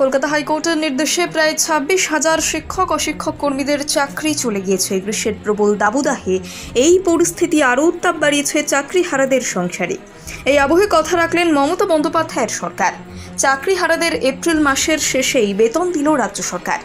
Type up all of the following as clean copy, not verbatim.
কলকাতা হাইকোর্টের নির্দেশে প্রায় 26,000 শিক্ষক ও শিক্ষক কর্মীদের চাকরি চলে গিয়েছে। গ্রীষ্মের প্রবল দাবদাহে এই পরিস্থিতি আরও উত্তাপ বাড়িয়েছে চাকরিহারাদের সংসারে। এই আবহে কথা রাখলেন মমতা বন্দ্যোপাধ্যায়ের সরকার। চাকরিহারাদের এপ্রিল মাসের শেষেই বেতন দিল রাজ্য সরকার।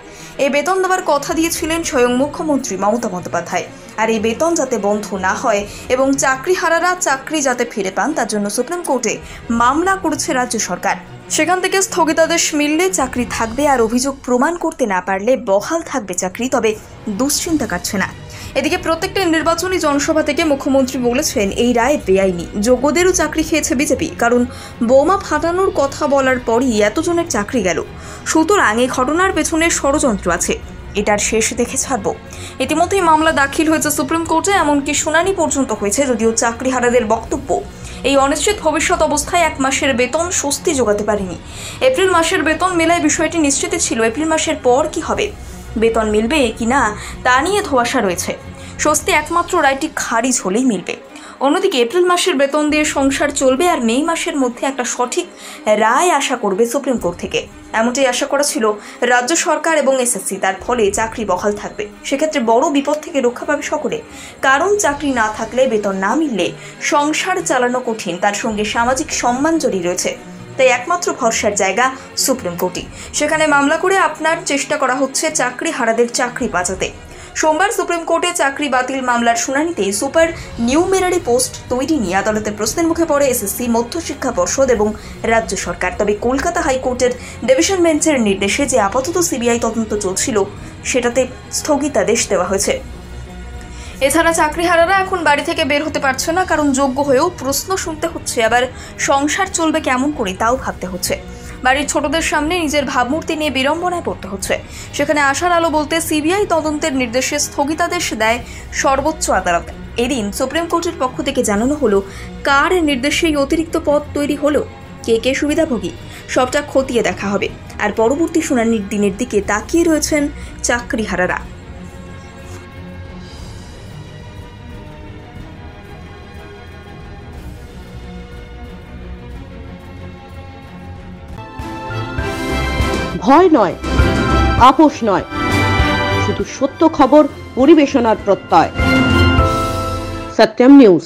এই বেতন দেওয়ার কথা দিয়েছিলেন স্বয়ং মুখ্যমন্ত্রী মমতা বন্দ্যোপাধ্যায়। আর এই বেতন যাতে বন্ধ না হয় এবং চাকরিহারারা চাকরি যাতে ফিরে পান তার জন্য সুপ্রিম কোর্টে মামলা করেছে রাজ্য সরকার। সেখান থেকে স্থগিতাদেশ মিললে চাকরি থাকবে, আর অভিযোগ প্রমাণ করতে না পারলে বহাল থাকবে চাকরি। তবে দুশ্চিন্তা কাটছে না। এদিকে প্রত্যেকটা নির্বাচনী জনসভা থেকে মুখ্যমন্ত্রী বলেছেন এই রায় বেআইনি, যোগ্যদেরও চাকরি খেয়েছে বিজেপি। কারণ বোমা ফাটানোর কথা বলার পরই এতজনের চাকরি গেল। সুতরাং এই ঘটনার পেছনে ষড়যন্ত্র আছে, এটার শেষ দেখে ছাড়ব। ইতিমধ্যেই মামলা দাখিল হয়েছে সুপ্রিম কোর্টে, এমনকি শুনানি পর্যন্ত হয়েছে। যদিও চাকরিহারাদের বক্তব্য এই অনিশ্চিত ভবিষ্যৎ অবস্থায় 1 মাসের বেতন স্বস্তি যোগাতে পারেনি। এপ্রিল মাসের বেতন মেলায় বিষয়টি নিশ্চিত ছিল। এপ্রিল মাসের পর কি হবে, বেতন মিলবে কিনা তা নিয়ে ধোঁয়াশা রয়েছে। স্বস্তি একমাত্র রায়টি খারিজ হলেই মিলবে। অন্যদিকে এপ্রিল মাসের বেতন দিয়ে সংসার চলবে, আর মে মাসের মধ্যে একটা সঠিক রায় আশা করবে সুপ্রিম কোর্ট থেকে। এমনটাই আশা করা ছিল রাজ্য সরকার এবং এসএসসি। তার ফলে চাকরি বহাল থাকবে। সেক্ষেত্রে বড় বিপদ থেকে রক্ষা পাবে সকলে। কারণ চাকরি না থাকলে, বেতন না মিললে সংসার চালানো কঠিন, তার সঙ্গে সামাজিক সম্মান জড়িয়ে রয়েছে। তাই একমাত্র ভরসার জায়গা সুপ্রিম কোর্টই। সেখানে মামলা করে আপনার চেষ্টা করা হচ্ছে চাকরিহারাদের চাকরি বাঁচাতে। সোমবার সুপ্রিম কোর্টে চাকরি বাতিল মামলার শুনানিতে সুপার নিউমেরারি পোস্ট তৈরি নিয়ে আদালতের প্রশ্নের মুখে পড়ে এসএসসি, মধ্যশিক্ষা পর্ষদ এবং রাজ্য সরকার। তবে কলকাতা হাইকোর্টের ডিভিশন বেঞ্চের নির্দেশে যে আপাতত সিবিআই তদন্ত চলছিল সেটাতে স্থগিতাদেশ দেওয়া হয়েছে। এছাড়া চাকরিহারারা এখন বাড়ি থেকে বের হতে পারছে না, কারণ যোগ্য হয়েও প্রশ্ন শুনতে হচ্ছে। আবার সংসার চলবে কেমন করে তাও ভাবতে হচ্ছে। বাড়ির ছোটদের সামনে নিজের ভাবমূর্তি নিয়ে বিড়ম্বনায় পড়তে হচ্ছে। সেখানে আশার আলো বলতে সিবিআই তদন্তের নির্দেশে স্থগিতাদেশ দেয় সর্বোচ্চ আদালত। এদিন সুপ্রিম কোর্টের পক্ষ থেকে জানানো হলো কার নির্দেশেই অতিরিক্ত পদ তৈরি হলো, কে কে সুবিধাভোগী, সবটা খতিয়ে দেখা হবে। আর পরবর্তী শুনানির দিনের দিকে তাকিয়ে রয়েছেন চাকরিহারারা। ভয় নয়, আপোষ নয়, শুধু সত্য খবর পরিবেশনার প্রত্যয়। সত্যম নিউজ।